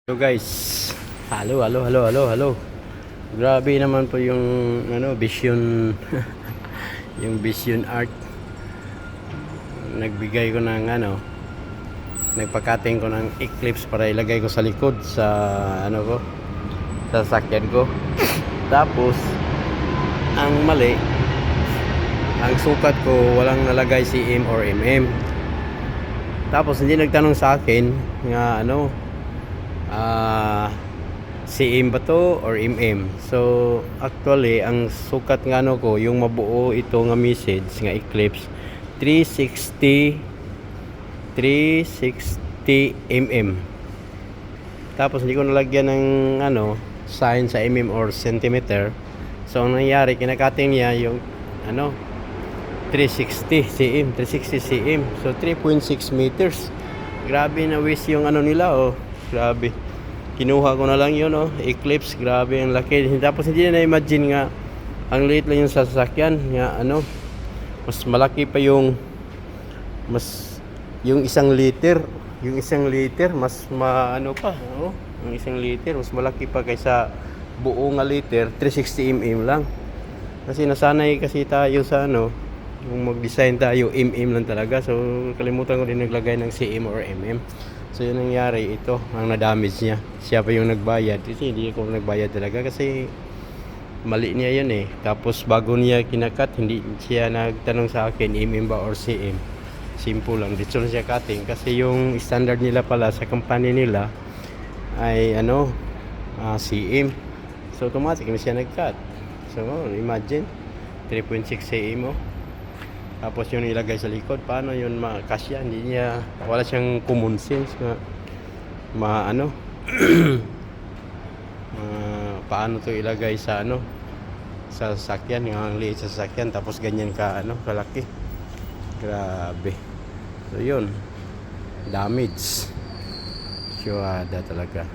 Hello guys. Hello. Grabe naman po yung Vision yung Vision Art. Nagbigay ko ng nagpakating ko ng Eclipse para ilagay ko sa likod sa sa sasakyan ko. Tapos ang mali, ang sukat ko walang nalagay cm or mm. Tapos hindi nagtanong sa akin nga cm ba to or mm. So actually ang sukat nga ko, yung mabuo ito nga message nga Eclipse 360 mm. Tapos hindi ko nalagyan ng sign sa mm or centimeter. So ang nangyari, kinakating niya yung 360 cm. So 3.6 meters. Grabe na waste yung nila, grabe. Kinuha ko na lang yun, Eclipse. Grabe ang laki. Tapos hindi na imagine nga ang liit lang yung sasakyan nga mas malaki pa yung yung isang liter mas yung isang liter mas malaki pa kaysa buo nga liter. 360 mm lang kasi nasanay kasi tayo sa yung mag-design tayo mm lang talaga. So kalimutan ko din naglagay ng cm or mm. So yun nangyari, ito ang na-damage niya. Siya pa yung nagbayad kasi hindi ako nagbayad talaga kasi mali niya yun Tapos bago niya kinakat, hindi siya nagtanong sa akin mm ba or cm. Simple lang, dito siya cutting kasi yung standard nila pala sa company nila ay cm. So automatic na siya nag-cut. So imagine 3.6 cm tapos yun ilagay sa likod. Paano yun makasya? Hindi niya, wala siyang common sense na paano to ilagay sa sa sasakyan, yung liit sa sasakyan, tapos ganyan kalaki. Grabe. So yun, damage. Syuhada talaga.